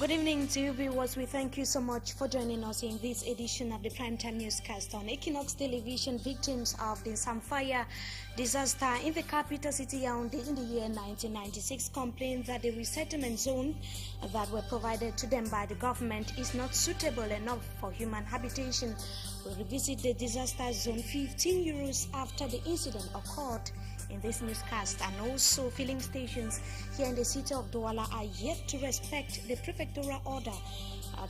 Good evening to you viewers. We thank you so much for joining us in this edition of the Primetime Newscast on Equinox Television. Victims of the Samfaya disaster in the capital city Yaoundé in the year 1996 complained that the resettlement zone that were provided to them by the government is not suitable enough for human habitation. We revisit the disaster zone 15 euros after the incident occurred in this newscast, and also filling stations here in the city of Douala are yet to respect the prefectural order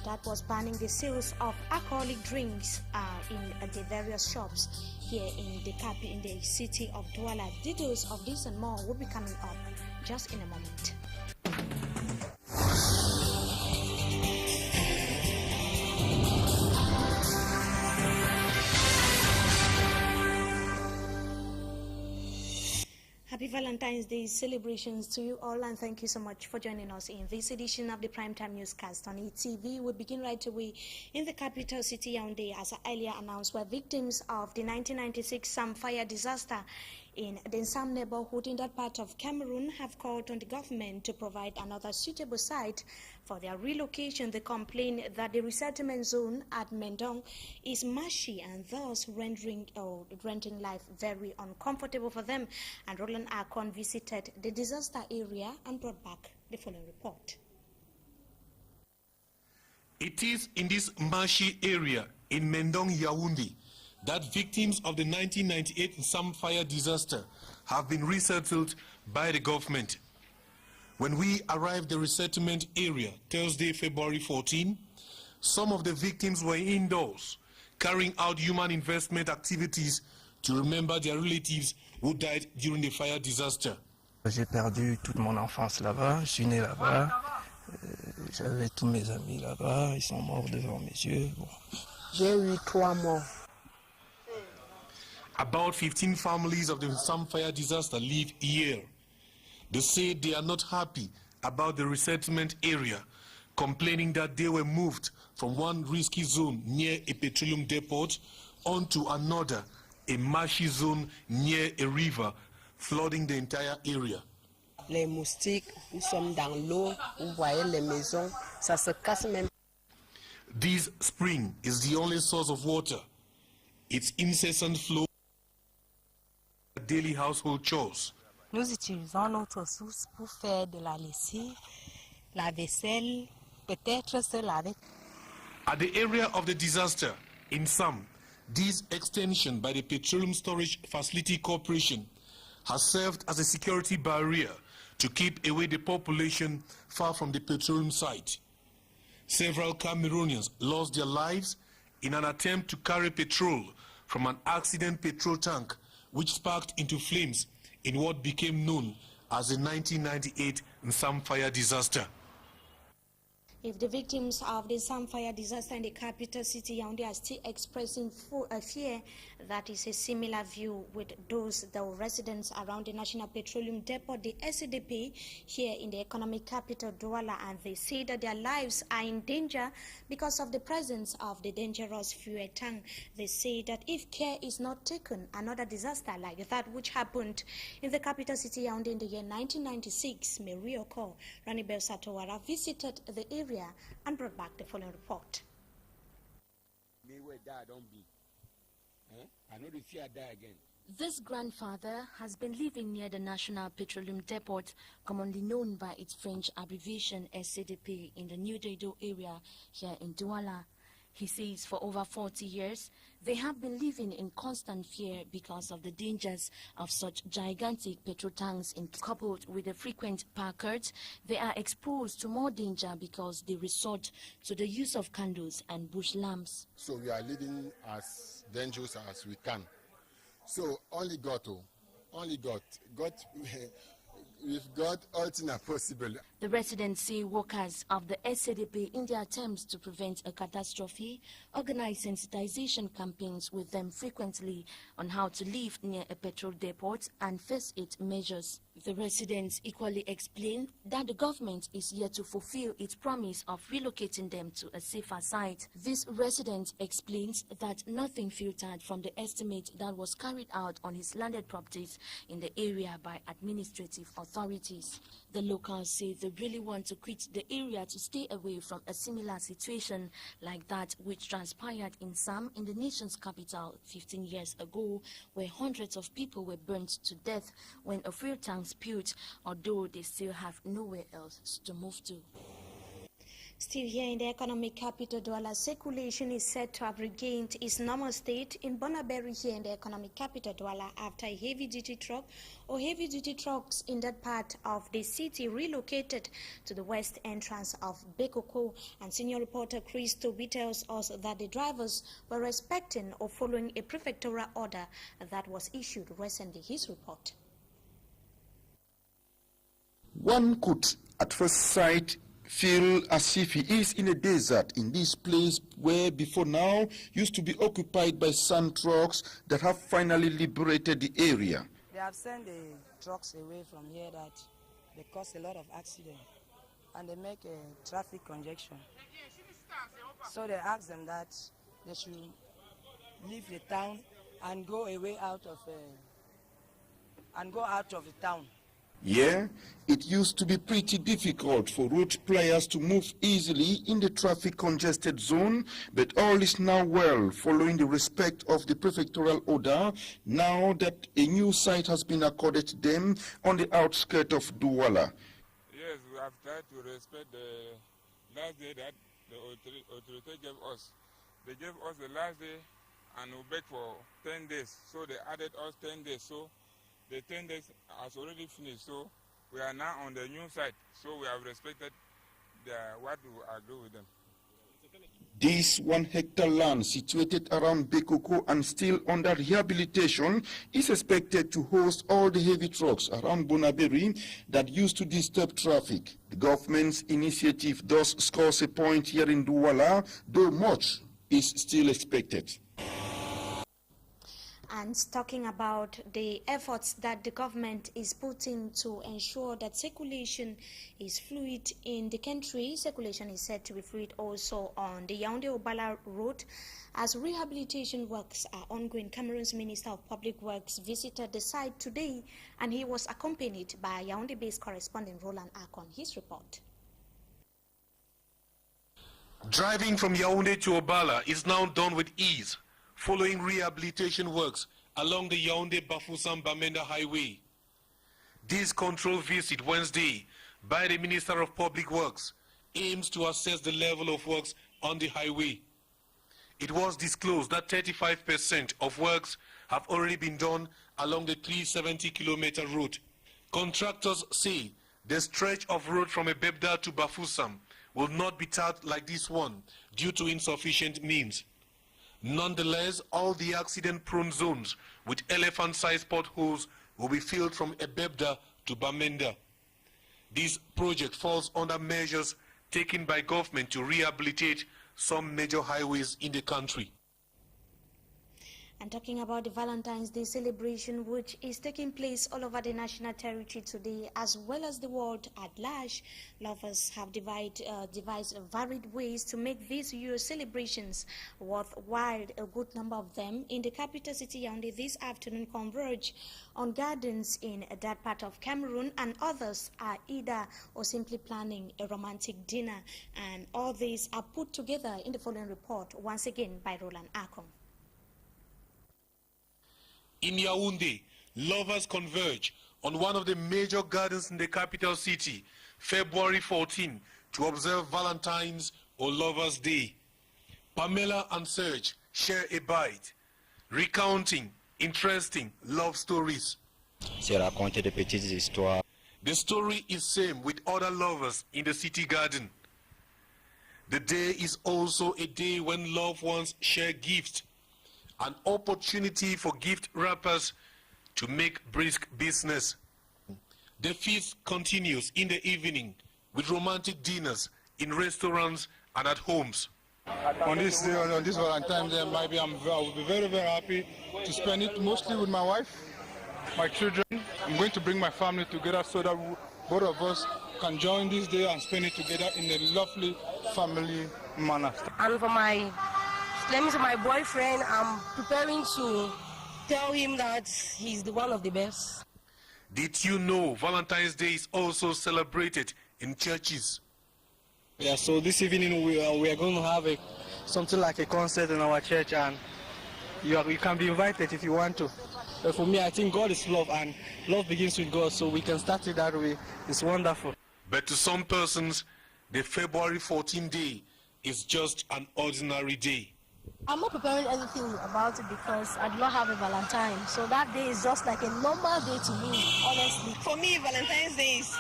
that was banning the sales of alcoholic drinks in the various shops here in the city of Douala. Details of this and more will be coming up just in a moment. Happy Valentine's Day celebrations to you all, and thank you so much for joining us in this edition of the Primetime Newscast on ETV. We begin right away in the capital city Yaoundé, as I earlier announced, where victims of the 1996 Samfaya disaster in the Nsam neighborhood in that part of Cameroon have called on the government to provide another suitable site for their relocation. They complain that the resettlement zone at Mendong is marshy and thus renting life very uncomfortable for them. And Roland Akon visited the disaster area and brought back the following report. It is in this marshy area in Mendong, Yaoundé, that victims of the 1998 Samfaya disaster have been resettled by the government. When we arrived at the resettlement area Thursday, February 14, some of the victims were indoors, carrying out human investment activities to remember their relatives who died during the fire disaster. J'ai perdu toute mon enfance là-bas, je suis né là-bas, j'avais tous mes amis là-bas, ils sont morts devant mes yeux. Bon. J'ai eu 3 morts. About 15 families of the Samfaya disaster live here. They say they are not happy about the resettlement area, complaining that they were moved from one risky zone near a petroleum depot onto another, a marshy zone near a river, flooding the entire area. Les moustiques, nous sommes dans l'eau, vous voyez les maisons, ça se casse même. This spring is the only source of water. Its incessant flow daily household chores. Nous utilisons notre source pour faire de la lessive, la vaisselle, peut-être se laver. At the area of the disaster, in some, this extension by the Petroleum Storage Facility Corporation has served as a security barrier to keep away the population far from the petroleum site. Several Cameroonians lost their lives in an attempt to carry petrol from an accident petrol tank which sparked into flames in what became known as the 1998 Samfaya disaster. If the victims of the Samfaya disaster in the capital city Yaoundé are still expressing fear, that is a similar view with the residents around the National Petroleum Depot, the SCDP, here in the economic capital Douala, and they say that their lives are in danger because of the presence of the dangerous fuel tank. They say that if care is not taken, another disaster like that which happened in the capital city Yaoundé in the year 1996 may reoccur. Rani Bel Satowara visited the area and brought back the following report. This grandfather has been living near the National Petroleum Depot, commonly known by its French abbreviation SCDP, in the New Dedo area here in Douala. He says for over 40 years, they have been living in constant fear because of the dangers of such gigantic petrol tanks. Coupled with the frequent power cuts, they are exposed to more danger because they resort to the use of candles and bush lamps. So we are living as dangerous as we can. So only God, with God, all things are possible. The residents say workers of the SCDP, in their attempts to prevent a catastrophe, organize sensitization campaigns with them frequently on how to live near a petrol depot and first aid measures. The residents equally explain that the government is yet to fulfill its promise of relocating them to a safer site. This resident explains that nothing filtered from the estimate that was carried out on his landed properties in the area by administrative authorities. authorities. The locals say they really want to quit the area to stay away from a similar situation like that which transpired in Sam, in the nation's capital 15 years ago, where hundreds of people were burnt to death when a fuel tank spilled, although they still have nowhere else to move to. Still here in the economic capital, Douala, circulation is said to have regained its normal state in Bonaberi here in the economic capital, Douala, after a heavy-duty truck or heavy-duty trucks in that part of the city relocated to the west entrance of Bekoko. And senior reporter Chris Toby tells us that the drivers were respecting or following a prefectural order that was issued recently. His report. One could, at first sight, feel as if he is in a desert in this place where before now used to be occupied by sand trucks that have finally liberated the area. They have sent the trucks away from here that they cause a lot of accidents and they make a traffic congestion. So they ask them that they should leave the town and go away out of the town. Yeah, it used to be pretty difficult for road players to move easily in the traffic congested zone, but all is now well following the respect of the prefectural order now that a new site has been accorded to them on the outskirts of Douala. Yes, we have tried to respect the last day that the authority gave us. They gave us the last day and we begged for 10 days, so they added us 10 days. So the 10 days has already finished, so we are now on the new site. So we have respected what we agree with them. This 1 hectare land situated around Bekoko and still under rehabilitation is expected to host all the heavy trucks around Bonaberi that used to disturb traffic. The government's initiative thus scores a point here in Douala, though much is still expected. And talking about the efforts that the government is putting to ensure that circulation is fluid in the country, circulation is said to be fluid also on the Yaoundé-Obala road as rehabilitation works are ongoing. Cameroon's Minister of Public Works visited the site today and he was accompanied by Yaoundé-based correspondent Roland Akon. His report. Driving from Yaoundé to Obala is now done with ease, following rehabilitation works along the Yaoundé-Bafoussam-Bamenda highway. This control visit Wednesday by the Minister of Public Works aims to assess the level of works on the highway. It was disclosed that 35% of works have already been done along the 370-kilometer route. Contractors say the stretch of road from Ebebda to Bafoussam will not be tarred like this one due to insufficient means. Nonetheless, all the accident-prone zones with elephant-sized potholes will be filled from Ebebda to Bamenda. This project falls under measures taken by government to rehabilitate some major highways in the country. And talking about the Valentine's Day celebration, which is taking place all over the national territory today, as well as the world at large, lovers have devised varied ways to make these year's celebrations worthwhile. A good number of them in the capital city Yaoundé this afternoon converge on gardens in that part of Cameroon, and others are either or simply planning a romantic dinner. And all these are put together in the following report, once again by Roland Akon. In Yaoundé, lovers converge on one of the major gardens in the capital city, February 14, to observe Valentine's or Lovers' Day. Pamela and Serge share a bite, recounting interesting love stories. The story is same with other lovers in the city garden. The day is also a day when loved ones share gifts, an opportunity for gift wrappers to make brisk business. The feast continues in the evening with romantic dinners in restaurants and at homes. On this day, on this Valentine's Day, maybe I will be very, very happy to spend it mostly with my wife, my children. I'm going to bring my family together so that both of us can join this day and spend it together in a lovely family manner. And for my boyfriend, I'm preparing to tell him that he's the one of the best. Did you know Valentine's Day is also celebrated in churches? Yeah, so this evening we are going to have something like a concert in our church, and you can be invited if you want to. But for me, I think God is love, and love begins with God, so we can start it that way. It's wonderful. But to some persons, the February 14th day is just an ordinary day. I'm not preparing anything about it because I do not have a Valentine. So that day is just like a normal day to me, honestly. For me, Valentine's Day is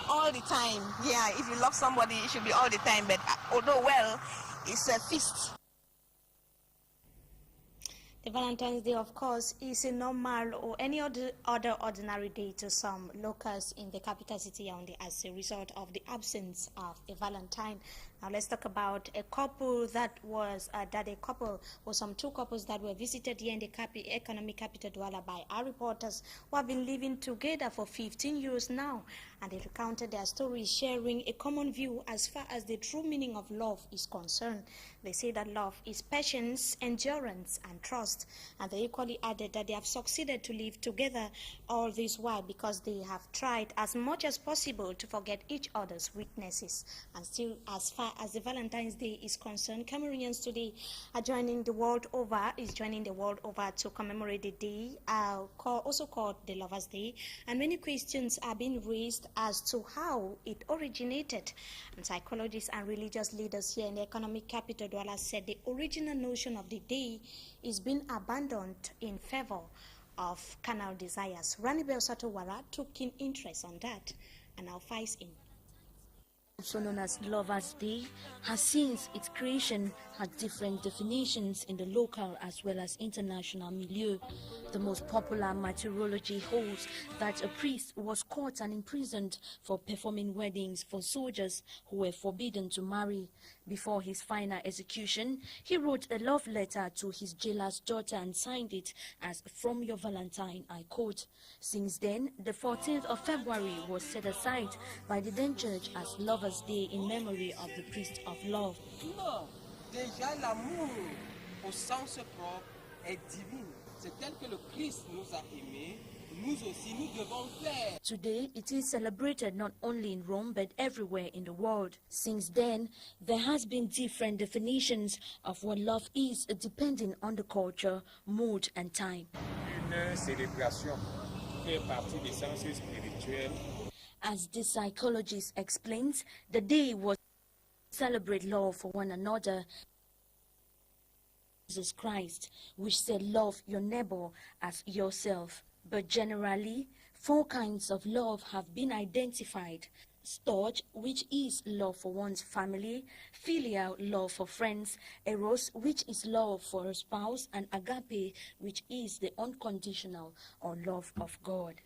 all the time. Yeah, if you love somebody, it should be all the time. But although, well, it's a feast. The Valentine's Day, of course, is a normal or any other ordinary day to some locals in the capital city Yaoundé as a result of the absence of a Valentine. Now let's talk about a couple two couples that were visited here in the economic capital Douala by our reporters who have been living together for 15 years now, and they recounted their stories, sharing a common view as far as the true meaning of love is concerned. They say that love is patience, endurance, and trust, and they equally added that they have succeeded to live together all this while because they have tried as much as possible to forget each other's weaknesses. And still, as far as the Valentine's Day is concerned, Cameroonians today are joining the world over to commemorate the day, also called the Lovers' Day, and many questions are being raised as to how it originated. And psychologists and religious leaders here in the economic capital Douala said the original notion of the day is being abandoned in favor of carnal desires. Ranibel Satowara took keen interest on that and now files in. Also known as Lovers' Day, has since its creation had different definitions in the local as well as international milieu. The most popular martyrology holds that a priest was caught and imprisoned for performing weddings for soldiers who were forbidden to marry. Before his final execution, he wrote a love letter to his jailer's daughter and signed it as "From your Valentine," I quote. Since then, the 14th of February was set aside by the then church as Lovers' Day in memory of the priest of love. Non, déjà l'amour au sens propre est divin. C'est tel que le Christ nous a aimés, nous aussi nous devons faire. Today, it is celebrated not only in Rome but everywhere in the world. Since then, there has been different definitions of what love is depending on the culture, mood and time. Une célébration qui fait partie des sens spirituels. As the psychologist explains, the day was to celebrate love for one another. Jesus Christ, which said love your neighbor as yourself. But generally, 4 kinds of love have been identified. Storge, which is love for one's family, filial love for friends, eros, which is love for a spouse, and agape, which is the unconditional or love of God.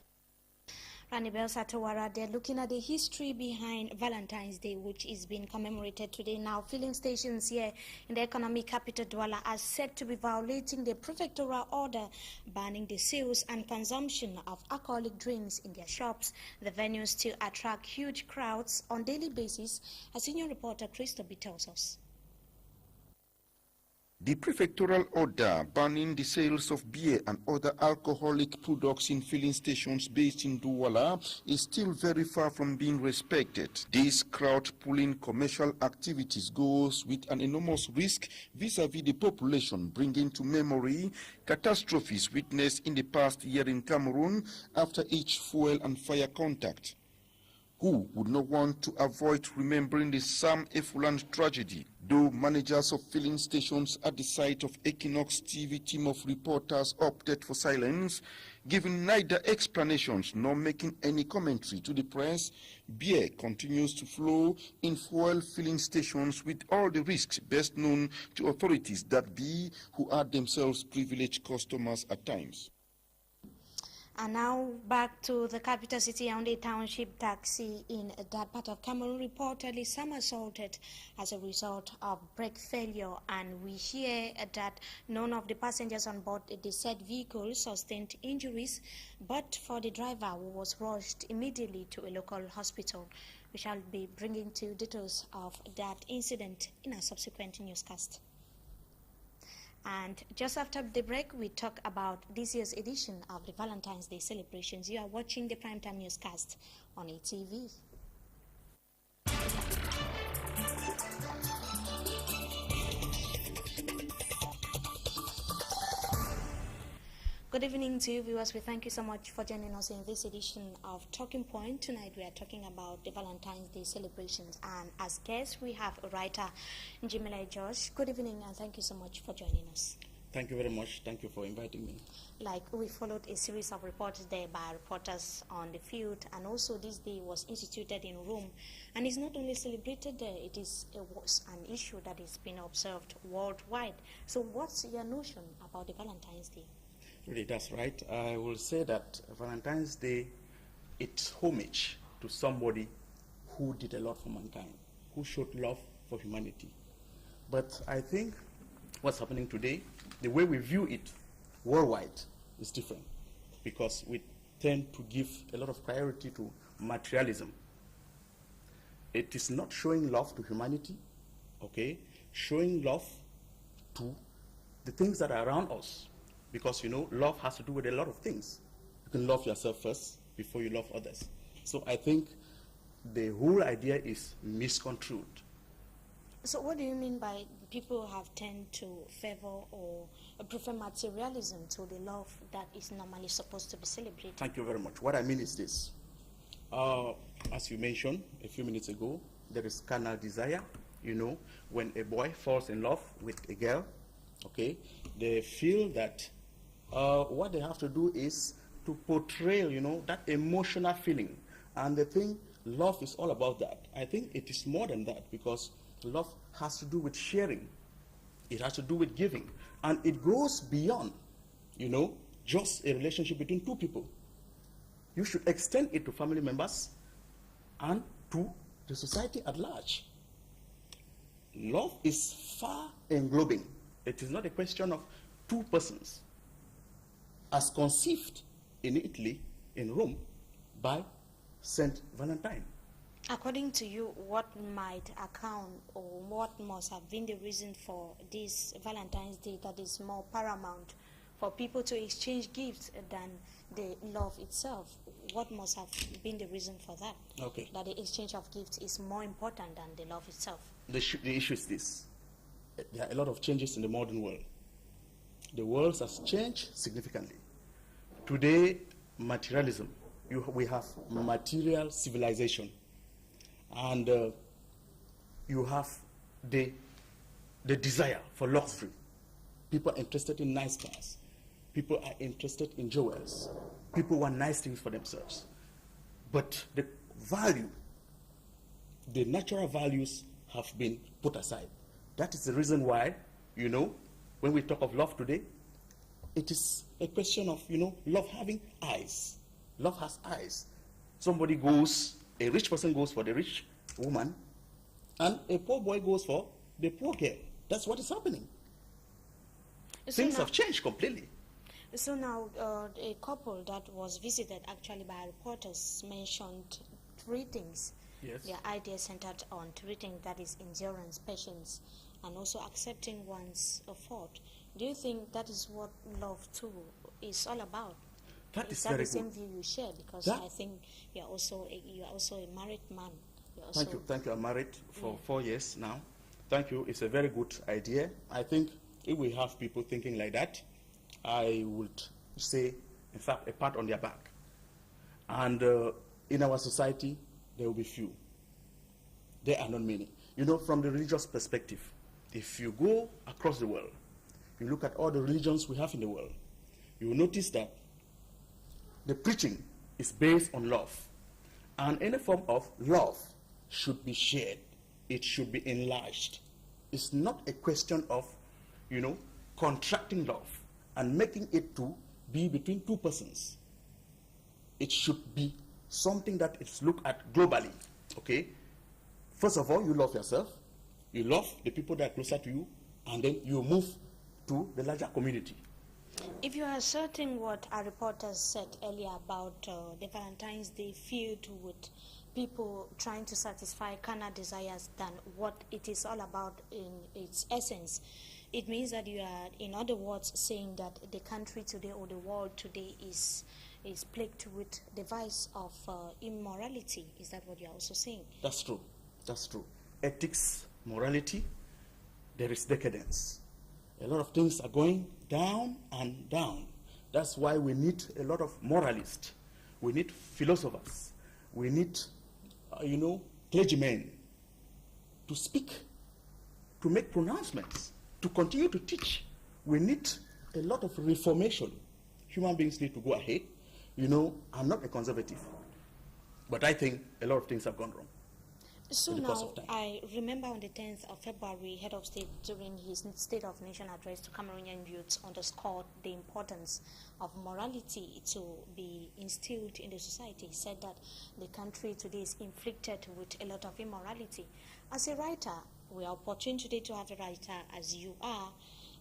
Ranibel Satowara, they're looking at the history behind Valentine's Day, which is being commemorated today. Now, filling stations here in the economic capital Douala are said to be violating the prefectural order banning the sales and consumption of alcoholic drinks in their shops. The venues still attract huge crowds on a daily basis, as senior reporter Christopher tells us. The prefectural order banning the sales of beer and other alcoholic products in filling stations based in Douala is still very far from being respected. This crowd-pulling commercial activities goes with an enormous risk vis-à-vis the population, bringing to memory catastrophes witnessed in the past year in Cameroon after each fuel and fire contact. Who would not want to avoid remembering the Sam Efuland tragedy? Though managers of filling stations at the site of Equinox TV team of reporters opted for silence, giving neither explanations nor making any commentary to the press, beer continues to flow in fuel filling stations with all the risks best known to authorities that be, who are themselves privileged customers at times. And now back to the capital city, Yaoundé Township taxi in that part of Cameroon reportedly somersaulted as a result of brake failure, and we hear that none of the passengers on board the said vehicle sustained injuries, but for the driver who was rushed immediately to a local hospital. We shall be bringing to details of that incident in a subsequent newscast. And And just after the break, we talk about this year's edition of the Valentine's Day celebrations. You are watching the Primetime Newscast on ATV. Good evening to you viewers. We thank you so much for joining us in this edition of Talking Point. Tonight we are talking about the Valentine's Day celebrations, and as guest we have a writer, Njimile Josh. Good evening and thank you so much for joining us. Thank you very much. Thank you for inviting me. Like, we followed a series of reports there by reporters on the field, and also this day was instituted in Rome, and it's not only celebrated there, it is an issue that is being observed worldwide. So what's your notion about the Valentine's Day? Really, that's right. I will say that Valentine's Day, it's homage to somebody who did a lot for mankind, who showed love for humanity. But I think what's happening today, the way we view it worldwide is different, because we tend to give a lot of priority to materialism. It is not showing love to humanity, okay? Showing love to the things that are around us. Because, you know, love has to do with a lot of things. You can love yourself first before you love others. So I think the whole idea is misconstrued. So what do you mean by people have tend to favor or prefer materialism to the love that is normally supposed to be celebrated? Thank you very much. What I mean is this. As you mentioned a few minutes ago, there is carnal desire. You know, when a boy falls in love with a girl, okay, they feel that what they have to do is to portray, you know, that emotional feeling. And the thing, love is all about that. I think it is more than that, because love has to do with sharing. It has to do with giving. And it goes beyond, you know, just a relationship between two people. You should extend it to family members and to the society at large. Love is far englobing. It is not a question of two persons, as conceived in Italy, in Rome, by Saint Valentine. According to you, what might account or what must have been the reason for this Valentine's Day that is more paramount for people to exchange gifts than the love itself? What must have been the reason for that? Okay. That the exchange of gifts is more important than the love itself? The issue is this. There are a lot of changes in the modern world. The world has changed significantly. Today, materialism, we have material civilization. And you have the desire for luxury. People are interested in nice cars. People are interested in jewels. People want nice things for themselves. But the value, the natural values have been put aside. That is the reason why, you know, when we talk of love today, it is a question of, you know, love having eyes. Love has eyes. Somebody goes, a rich person goes for the rich woman, and a poor boy goes for the poor girl. That's what is happening. So Things now, have changed completely. So now, a couple that was visited actually by reporters mentioned three things. Yes. Their idea centered on three things, that is endurance, patience, and also accepting one's fault. Do you think that is what love too is all about? That is is that very the same good. view you share? Because That- I think you are also a married man. Thank you. Thank you. I'm married for 4 years now. Thank you. It's a very good idea. I think if we have people thinking like that, I would say, in fact, a pat on their back. And in our society, there will be few. There are not many. You know, from the religious perspective, if you go across the world, you look at all the religions we have in the world, you will notice that the preaching is based on love. And any form of love should be shared. It should be enlarged. It's not a question of, you know, contracting love and making it to be between two persons. It should be something that is looked at globally, okay? First of all, you love yourself, you love the people that are closer to you, and then you move to the larger community. If you are asserting what our reporters said earlier about the Valentine's Day filled with people trying to satisfy carnal desires than what it is all about in its essence, It means that you are, in other words, saying that the country today or the world today is plagued with the vice of immorality. Is that what you are also saying? That's true. That's true. Ethics, morality, there is decadence. A lot of things are going down and down. That's why we need a lot of moralists. We need philosophers. We need, clergymen to speak, to make pronouncements, to continue to teach. We need a lot of reformation. Human beings need to go ahead. I'm not a conservative, but I think a lot of things have gone wrong. So now, I remember on the 10th of February, Head of State, during his State of Nation address to Cameroonian youths, underscored the importance of morality to be instilled in the society. He said that the country today is inflicted with a lot of immorality. As a writer, we are opportune today to have a writer as you are.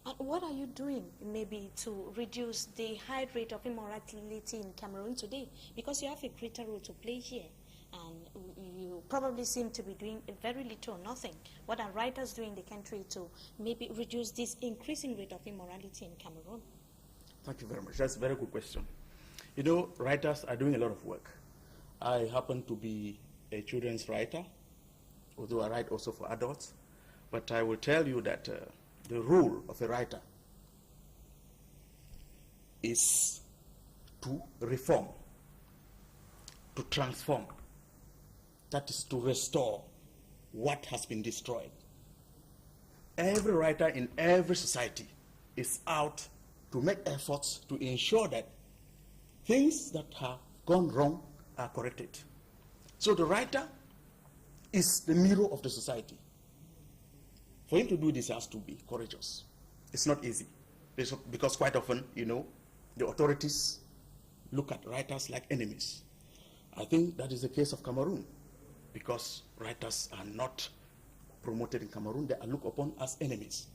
And what are you doing maybe to reduce the high rate of immorality in Cameroon today? Because you have a greater role to play here. And you probably seem to be doing very little or nothing. What are writers doing in the country to maybe reduce this increasing rate of immorality in Cameroon? Thank you very much. That's a very good question. Writers are doing a lot of work. I happen to be a children's writer, although I write also for adults. But I will tell you that the role of a writer is to reform, to transform. That is to restore what has been destroyed. Every writer in every society is out to make efforts to ensure that things that have gone wrong are corrected. So the writer is the mirror of the society. For him to do this, he has to be courageous. It's not easy. Because quite often, the authorities look at writers like enemies. I think that is the case of Cameroon, because writers are not promoted in Cameroon. They are looked upon as enemies.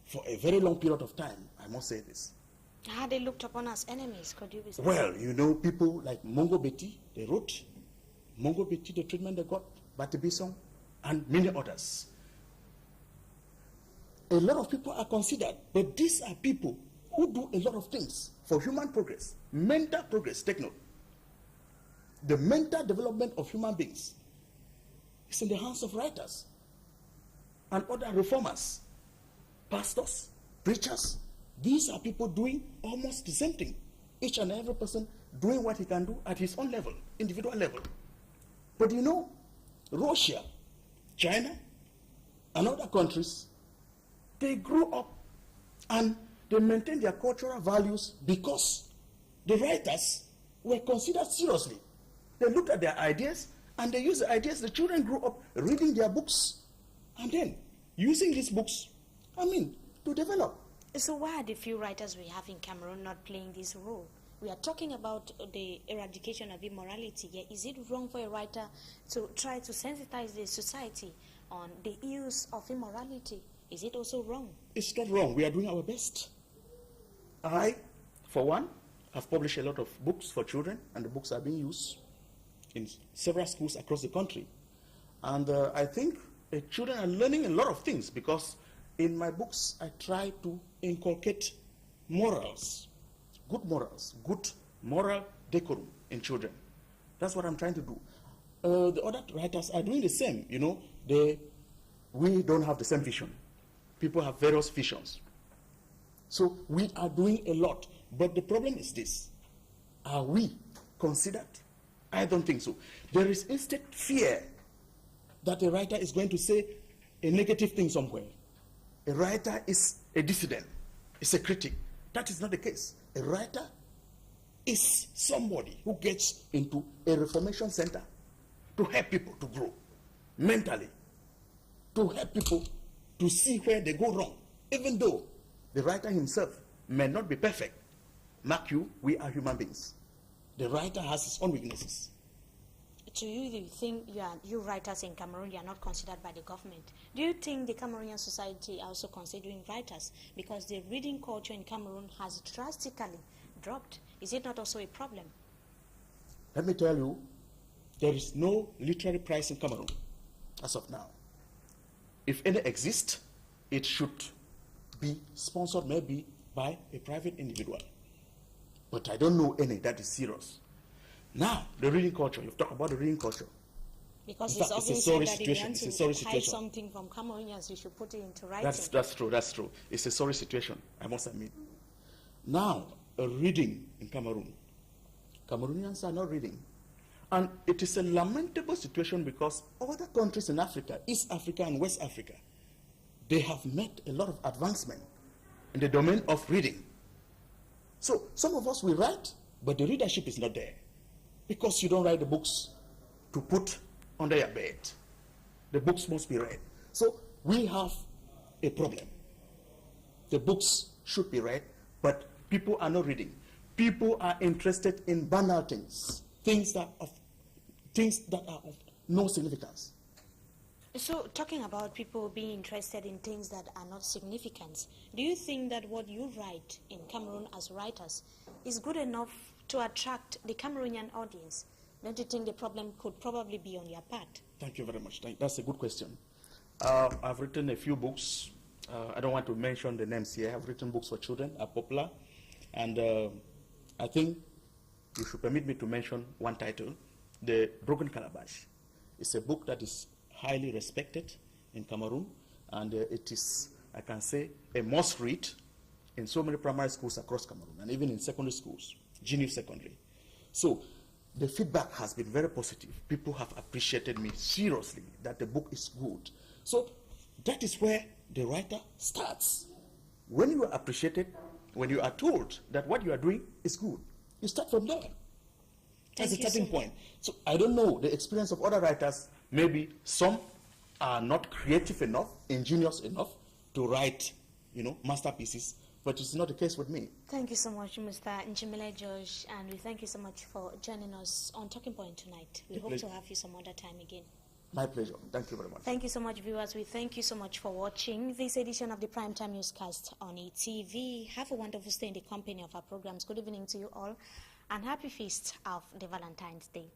For a very long period of time, I must say this. How are they looked upon as enemies? Could you be specific? Well, people like Mongo Betty, they wrote Mongo Betty, the treatment they got, Bati Bisson, and many others. A lot of people are considered, but these are people who do a lot of things for human progress, mental progress. Take note. The mental development of human beings is in the hands of writers and other reformers, pastors, preachers. These are people doing almost the same thing. Each and every person doing what he can do at his own level, individual level. But Russia, China, and other countries, they grew up and they maintained their cultural values because the writers were considered seriously. They looked at their ideas and they used the ideas. The children grew up reading their books and then using these books, to develop. So why are the few writers we have in Cameroon not playing this role? We are talking about the eradication of immorality here. Is it wrong for a writer to try to sensitize the society on the use of immorality? Is it also wrong? It's not wrong. We are doing our best. I, for one, have published a lot of books for children, and the books are being used in several schools across the country. And I think children are learning a lot of things because in my books I try to inculcate morals, good moral decorum in children. That's what I'm trying to do. The other writers are doing the same. We don't have the same vision. People have various visions. So we are doing a lot. But the problem is this. Are we considered? I don't think so. There is instead fear that a writer is going to say a negative thing somewhere. A writer is a dissident, is a critic. That is not the case. A writer is somebody who gets into a reformation center to help people to grow mentally, to help people to see where they go wrong, even though the writer himself may not be perfect. Mark you, we are human beings. The writer has his own weaknesses. To you, do you think you writers in Cameroon, you are not considered by the government? Do you think the Cameroonian society are also considering writers? Because the reading culture in Cameroon has drastically dropped. Is it not also a problem? Let me tell you, there is no literary prize in Cameroon as of now. If any exists, it should be sponsored maybe by a private individual. But I don't know any that is serious. Now, the reading culture, you've talked about the reading culture. Because In it's fact, often it's a said sorry that if you situation. want It's a to sorry hide situation. something from Cameroonians, you should put it into writing. That's true, that's true. It's a sorry situation, I must admit. Now, reading in Cameroon. Cameroonians are not reading. And it is a lamentable situation because other countries in Africa, East Africa and West Africa, they have made a lot of advancement in the domain of reading. So some of us will write, but the readership is not there because you don't write the books to put under your bed. The books must be read. So we have a problem. The books should be read, but people are not reading. People are interested in banal things, things that are of no significance. So, talking about people being interested in things that are not significant, do you think that what you write in Cameroon as writers is good enough to attract the Cameroonian audience? Don't you think the problem could probably be on your part? Thank you very much. That's a good question. I've written a few books. I don't want to mention the names here. I've written books for children, are popular. And I think you should permit me to mention one title, The Broken Calabash. It's a book that is highly respected in Cameroon, and it is, I can say, a must read in so many primary schools across Cameroon, and even in secondary schools, junior secondary. So the feedback has been very positive. People have appreciated me seriously that the book is good. So that is where the writer starts. When you are appreciated, when you are told that what you are doing is good, you start from there. That's a starting point. So I don't know the experience of other writers. Maybe some are not creative enough, ingenious enough to write, masterpieces, but it's not the case with me. Thank you so much, Mr. Njimile George, and we thank you so much for joining us on Talking Point tonight. We hope to have you some other time again. My pleasure. Thank you very much. Thank you so much, viewers. We thank you so much for watching this edition of the Primetime Newscast on ETV. Have a wonderful stay in the company of our programs. Good evening to you all, and happy feast of the Valentine's Day.